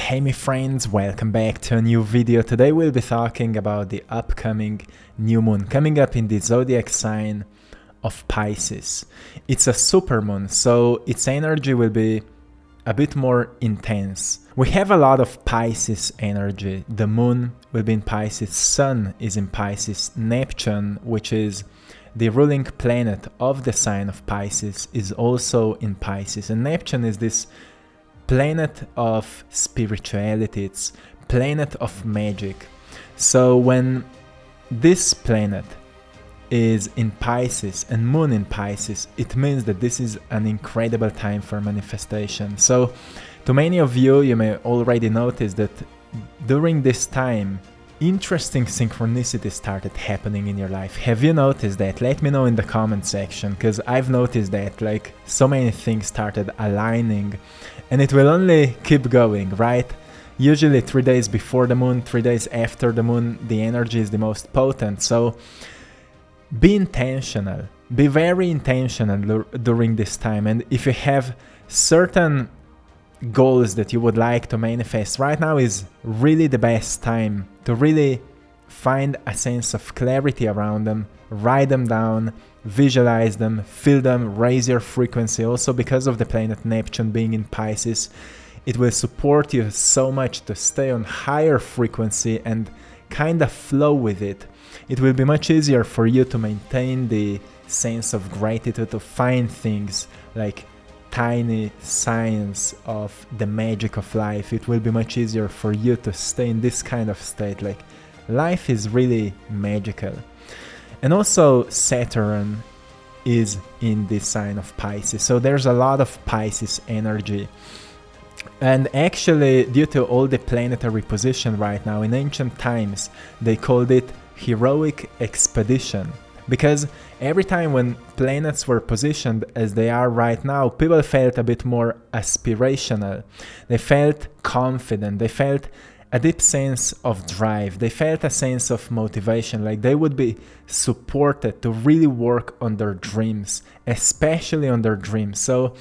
Hey my friends, welcome back to a new video. Today we'll be talking about the upcoming new moon coming up in the zodiac sign of Pisces. It's a supermoon, so its energy will be a bit more intense. We have a lot of Pisces energy. The moon will be in Pisces, sun is in Pisces, Neptune, which is the ruling planet of the sign of Pisces, is also in Pisces. And Neptune is this planet of spirituality, it's planet of magic. So when this planet is in Pisces and moon in Pisces, it means that this is an incredible time for manifestation. So to many of you, you may already notice that during this time interesting synchronicities started happening in your life. Have you noticed that? Let me know in the comment section, because I've noticed that like so many things started aligning, and it will only keep going, right? Usually 3 days before the moon, 3 days after the moon, the energy is the most potent. So be intentional, be very intentional during this time. And if you have certain goals that you would like to manifest, right now is really the best time to really find a sense of clarity around them, write them down, visualize them, feel them, raise your frequency. Also because of the planet Neptune being in Pisces, it will support you so much to stay on higher frequency and kind of flow with it. It will be much easier for you to maintain the sense of gratitude, to find things like tiny signs of the magic of life. It will be much easier for you to stay in this kind of state, like life is really magical. And also Saturn is in the sign of Pisces, so there's a lot of Pisces energy. And actually, due to all the planetary position right now, in ancient times they called it heroic expedition, because every time when planets were positioned as they are right now, people felt a bit more aspirational. They felt confident. They felt a deep sense of drive. They felt a sense of motivation, like they would be supported to really work on their dreams, especially on their dreams. So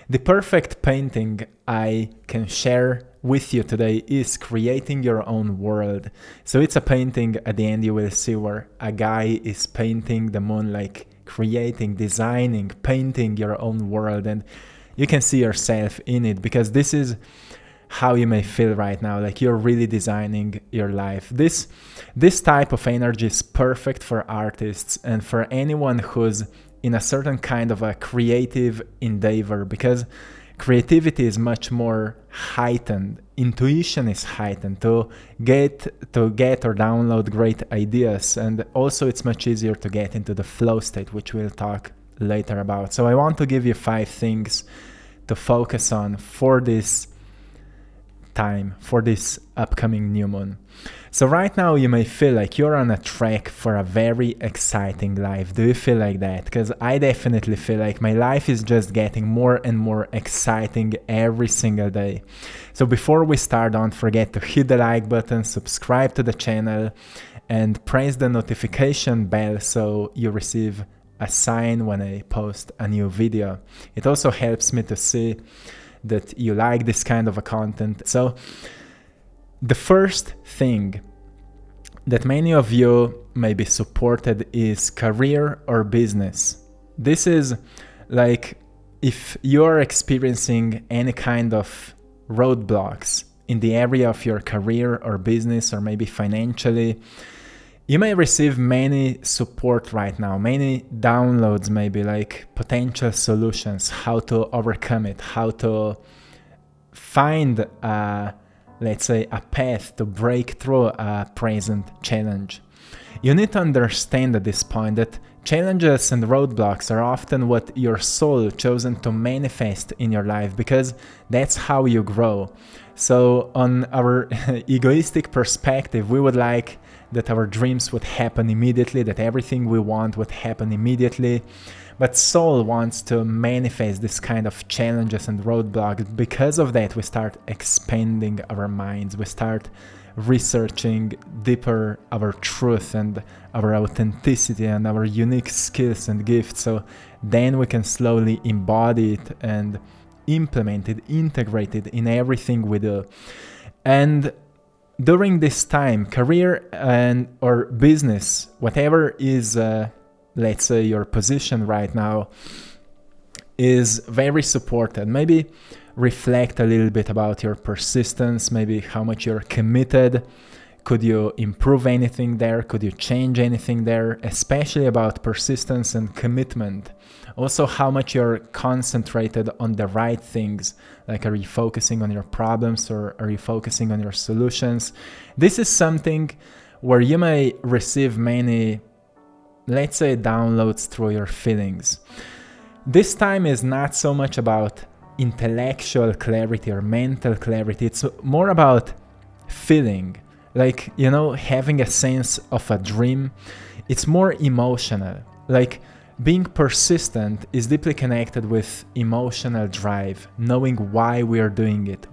the perfect painting I can share with you today is creating your own world. So it's a painting at the end you will see where a guy is painting the moon, like creating, designing, painting your own world, and you can see yourself in it, because this is how you may feel right now, like you're really designing your life. This type of energy is perfect for artists and for anyone who's in a certain kind of a creative endeavor, because creativity is much more heightened, intuition is heightened to get or download great ideas, and also it's much easier to get into the flow state, which we'll talk later about. So I want to give you 5 things to focus on for this time, for this upcoming new moon. So right now you may feel like you're on a track for a very exciting life. Do you feel like that? Because I definitely feel like my life is just getting more and more exciting every single day. So before we start, don't forget to hit the like button, subscribe to the channel, and press the notification bell so you receive a sign when I post a new video. It also helps me to see that you like this kind of a content. So the first thing that many of you may be supported is career or business. This is like if you're experiencing any kind of roadblocks in the area of your career or business, or maybe financially, you may receive many support right now, many downloads, maybe like potential solutions, how to overcome it, how to find let's say a path to break through a present challenge. You need to understand at this point that challenges and roadblocks are often what your soul chosen to manifest in your life, because that's how you grow. So on our egoistic perspective, we would like that our dreams would happen immediately, that everything we want would happen immediately. But soul wants to manifest this kind of challenges and roadblocks. Because of that, we start expanding our minds. We start researching deeper our truth and our authenticity and our unique skills and gifts. So then we can slowly embody it and implement it, integrate it in everything we do. And during this time, career and or business, whatever is, let's say, your position right now, is very supported. Maybe reflect a little bit about your persistence, maybe how much you're committed. Could you improve anything there? Could you change anything there? Especially about persistence and commitment. Also, how much you're concentrated on the right things. Like, are you focusing on your problems or are you focusing on your solutions? This is something where you may receive many, let's say, downloads through your feelings. This time is not so much about intellectual clarity or mental clarity. It's more about feeling. Like, having a sense of a dream. It's more emotional. Like, being persistent is deeply connected with emotional drive, knowing why we are doing it,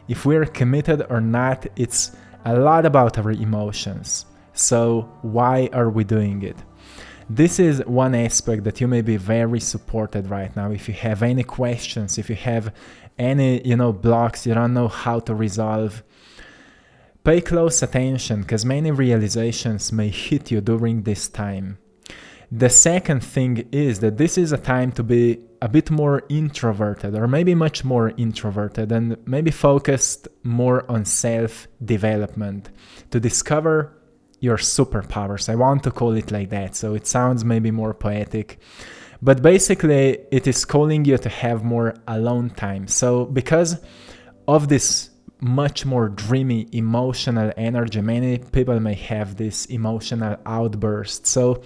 If we're committed or not, it's a lot about our emotions. So why are we doing it? This is one aspect that you may be very supported right now. If you have any questions, if you have any, blocks you don't know how to resolve, pay close attention, because many realizations may hit you during this time. The second thing is that this is a time to be a bit more introverted, or maybe much more introverted, and maybe focused more on self-development to discover your superpowers. I want to call it like that, so it sounds maybe more poetic. But basically, it is calling you to have more alone time. So because of this much more dreamy emotional energy, many people may have this emotional outburst. So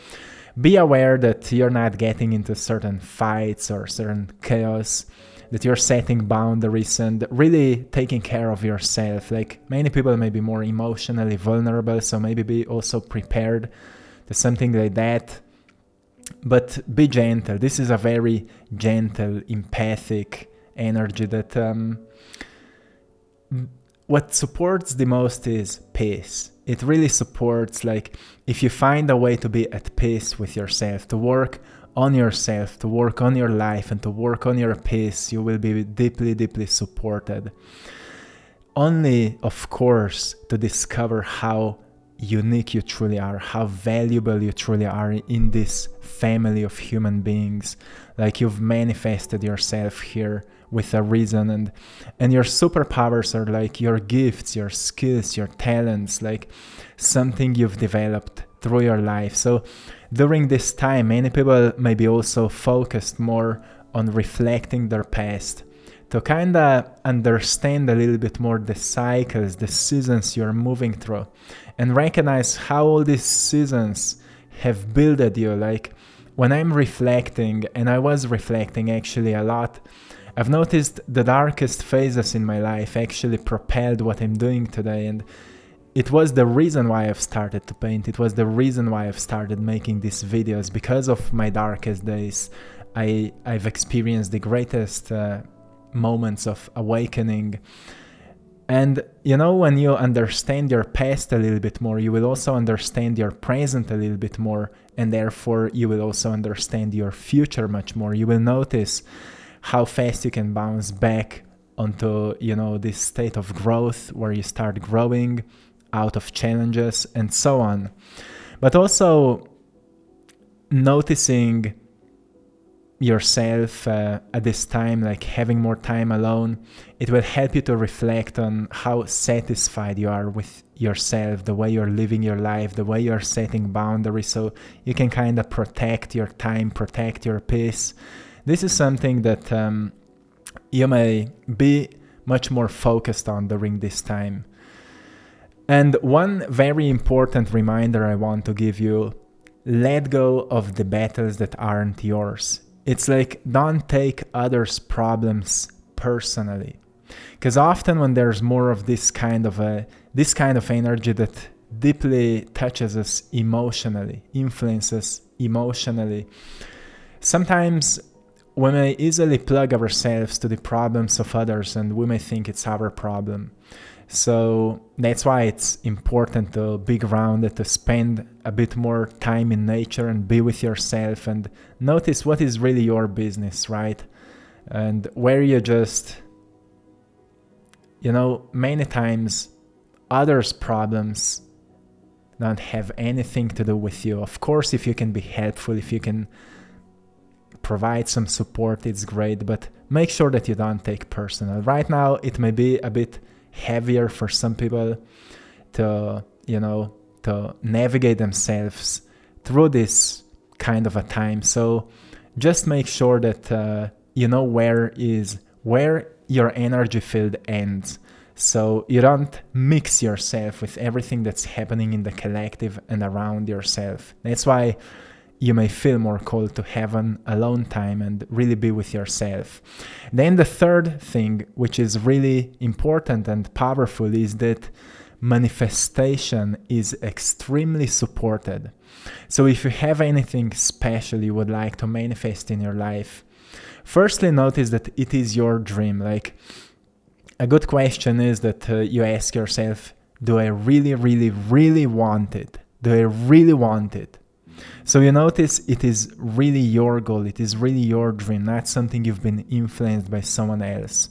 be aware that you're not getting into certain fights or certain chaos, that you're setting boundaries and really taking care of yourself. Like, many people may be more emotionally vulnerable, so maybe be also prepared to something like that. But be gentle. This is a very gentle, empathic energy that what supports the most is peace. It really supports, like, if you find a way to be at peace with yourself, to work on yourself, to work on your life, and to work on your peace, you will be deeply, deeply supported. Only, of course, to discover how unique you truly are, how valuable you truly are in this family of human beings. Like, you've manifested yourself here with a reason, and your superpowers are like your gifts, your skills, your talents, like something you've developed through your life. So during this time, many people may be also focused more on reflecting their past, to kind of understand a little bit more the cycles, the seasons you're moving through, and recognize how all these seasons have builded you. Like, when I'm reflecting, and I was reflecting actually a lot, I've noticed the darkest phases in my life actually propelled what I'm doing today, and it was the reason why I've started to paint. It was the reason why I've started making these videos. Because of my darkest days, I've experienced the greatest moments of awakening. And when you understand your past a little bit more, you will also understand your present a little bit more, and therefore you will also understand your future much more. You will notice how fast you can bounce back onto, this state of growth where you start growing out of challenges and so on. But also noticing yourself at this time, like having more time alone, it will help you to reflect on how satisfied you are with yourself, the way you're living your life, the way you're setting boundaries, so you can kind of protect your time, protect your peace. This is something that you may be much more focused on during this time. And one very important reminder I want to give you: let go of the battles that aren't yours. It's like, don't take others' problems personally. Because often when there's more of this kind of energy that deeply touches us emotionally, influences emotionally, sometimes we may easily plug ourselves to the problems of others, and we may think it's our problem. So that's why it's important to be grounded, to spend a bit more time in nature and be with yourself and notice what is really your business, right? And where you just, many times others' problems don't have anything to do with you. Of course, if you can be helpful, if you can provide some support, it's great, but make sure that you don't take personal. Right now, it may be a bit heavier for some people to navigate themselves through this kind of a time. So just make sure that where your energy field ends. So you don't mix yourself with everything that's happening in the collective and around yourself. That's why you may feel more called to have an alone time and really be with yourself. Then the third thing, which is really important and powerful, is that manifestation is extremely supported. So if you have anything special you would like to manifest in your life, firstly notice that it is your dream. Like, a good question is that you ask yourself, do I really, really, really want it? Do I really want it? So you notice it is really your goal. It is really your dream, not something you've been influenced by someone else.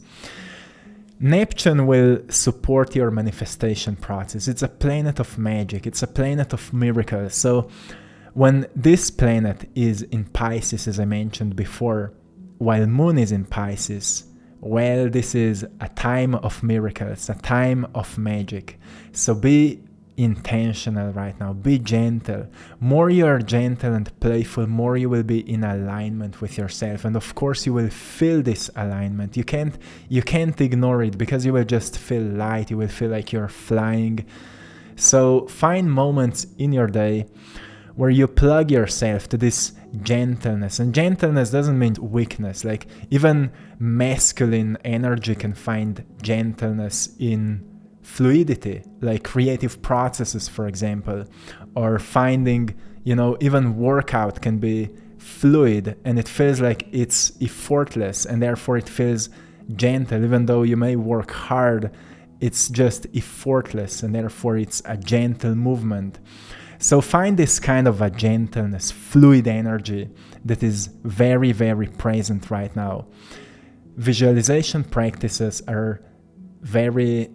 Neptune will support your manifestation process. It's a planet of magic. It's a planet of miracles. So when this planet is in Pisces, as I mentioned before, while Moon is in Pisces, well, this is a time of miracles, a time of magic. So be intentional right now. Be gentle. More you are gentle and playful, more you will be in alignment with yourself. And of course, you will feel this alignment. You can't ignore it, because you will just feel light. You will feel like you're flying. So find moments in your day where you plug yourself to this gentleness. And gentleness doesn't mean weakness. Like, even masculine energy can find gentleness in fluidity, like creative processes, for example, or finding, even workout can be fluid and it feels like it's effortless, and therefore it feels gentle. Even though you may work hard, it's just effortless, and therefore it's a gentle movement. So find this kind of a gentleness, fluid energy that is very, very present right now. Visualization practices are very,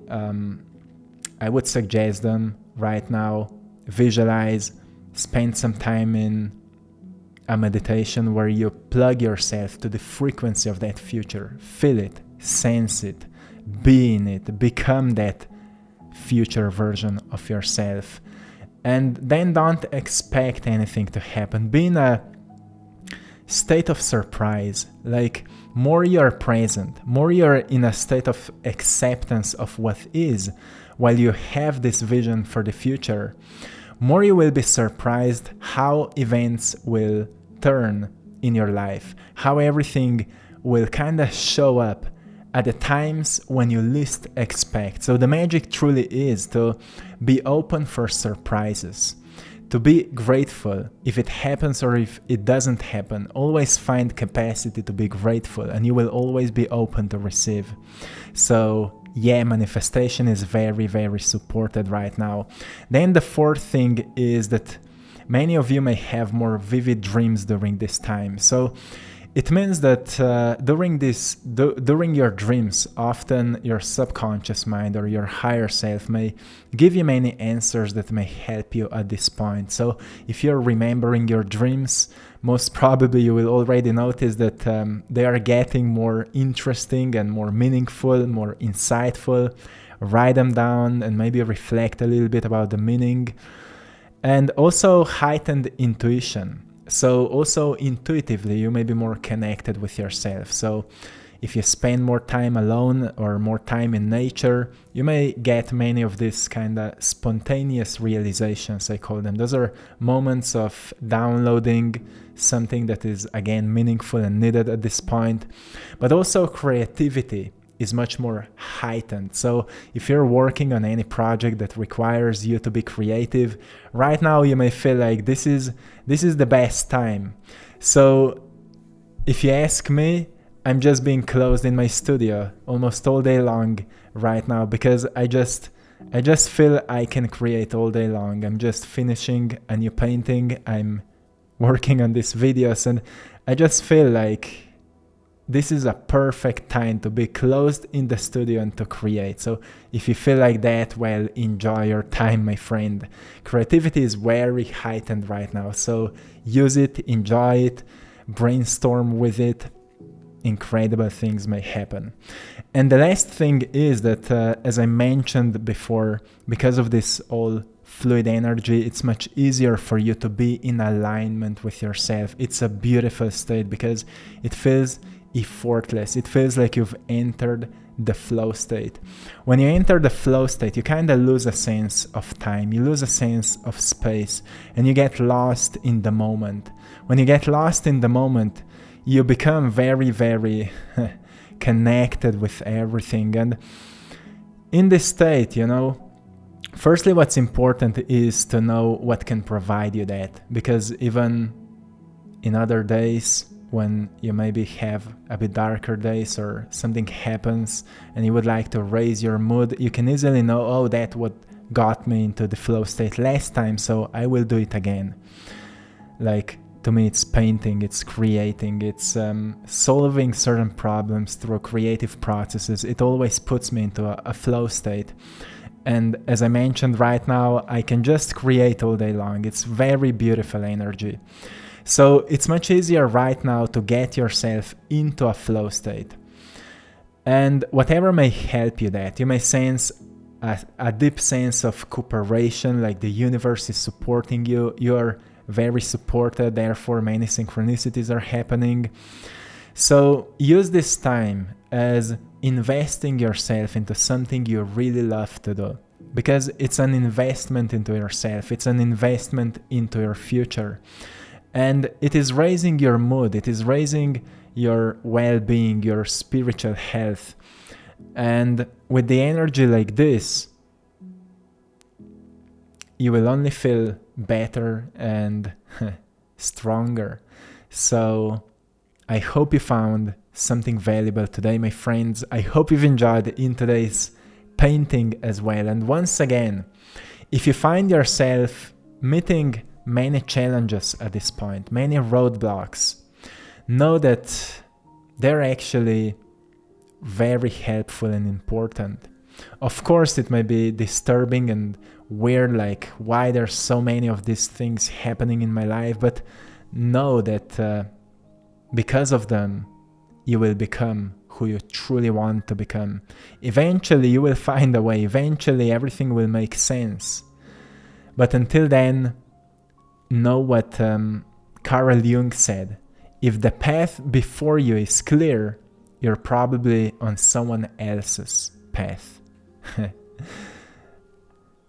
I would suggest them right now. Visualize, spend some time in a meditation where you plug yourself to the frequency of that future. Feel it, sense it, be in it, become that future version of yourself. And then don't expect anything to happen. Be in a state of surprise. Like, more you're present, more you're in a state of acceptance of what is, while you have this vision for the future, more you will be surprised how events will turn in your life, how everything will kind of show up at the times when you least expect. So the magic truly is to be open for surprises, to be grateful if it happens or if it doesn't happen. Always find capacity to be grateful, and you will always be open to receive. So yeah, manifestation is very, very supported right now. Then the fourth thing is that many of you may have more vivid dreams during this time. So it means that during your dreams, often your subconscious mind or your higher self may give you many answers that may help you at this point. So if you're remembering your dreams, most probably you will already notice that they are getting more interesting and more meaningful, more insightful. Write them down and maybe reflect a little bit about the meaning. And also heightened intuition. So also intuitively, you may be more connected with yourself. So if you spend more time alone or more time in nature, you may get many of these kind of spontaneous realizations, I call them. Those are moments of downloading something that is, again, meaningful and needed at this point. But also creativity is much more heightened. So if you're working on any project that requires you to be creative, right now you may feel like this is the best time. So if you ask me, I'm just being closed in my studio almost all day long right now, because I just feel I can create all day long. I'm just finishing a new painting, I'm working on these videos, and I just feel like this is a perfect time to be closed in the studio and to create. So if you feel like that, well, enjoy your time, my friend. Creativity is very heightened right now, so use it, enjoy it, brainstorm with it. Incredible things may happen. And the last thing is that, as I mentioned before, because of this all fluid energy, it's much easier for you to be in alignment with yourself. It's a beautiful state because it feels effortless. It feels like you've entered the flow state. When you enter the flow state, you kind of lose a sense of time, you lose a sense of space, and you get lost in the moment. When you get lost in the moment, you become very, very connected with everything. And in this state, firstly, what's important is to know what can provide you that. Because even in other days, when you maybe have a bit darker days or something happens and you would like to raise your mood, you can easily know, oh, that's what got me into the flow state last time, so I will do it again. Like, to me, it's painting, it's creating, it's solving certain problems through creative processes. It always puts me into a flow state. And as I mentioned right now, I can just create all day long. It's very beautiful energy. So it's much easier right now to get yourself into a flow state. And whatever may help you that, you may sense a deep sense of cooperation, like the universe is supporting you. You're very supported, therefore many synchronicities are happening. So use this time as investing yourself into something you really love to do, because it's an investment into yourself, it's an investment into your future, and it is raising your mood, it is raising your well-being, your spiritual health. And with the energy like this, you will only feel better and stronger. So I hope you found something valuable today, my friends. I hope you've enjoyed in today's painting as well. And once again, if you find yourself meeting many challenges at this point, many roadblocks, know that they're actually very helpful and important. Of course, it may be disturbing and weird, like why there's so many of these things happening in my life, but know that because of them, you will become who you truly want to become. Eventually, you will find a way. Eventually, everything will make sense. But until then, know what Carl Jung said. If the path before you is clear, you're probably on someone else's path.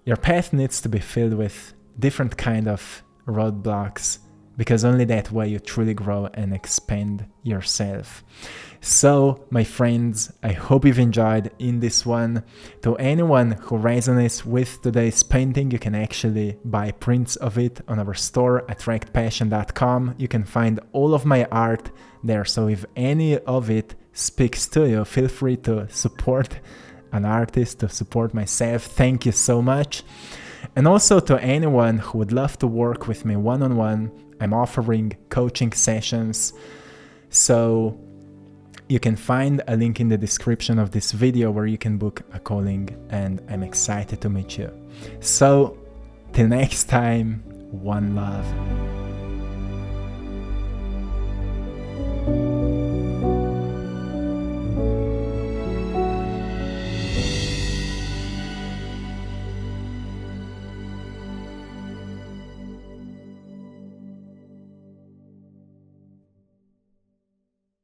Your path needs to be filled with different kind of roadblocks, because only that way you truly grow and expand yourself. So, my friends, I hope you've enjoyed in this one. To anyone who resonates with today's painting, you can actually buy prints of it on our store, AttractPassion.com. You can find all of my art there. So if any of it speaks to you, feel free to support an artist, to support myself. Thank you so much. And also to anyone who would love to work with me one-on-one, I'm offering coaching sessions. So you can find a link in the description of this video where you can book a calling, and I'm excited to meet you. So till next time, one love.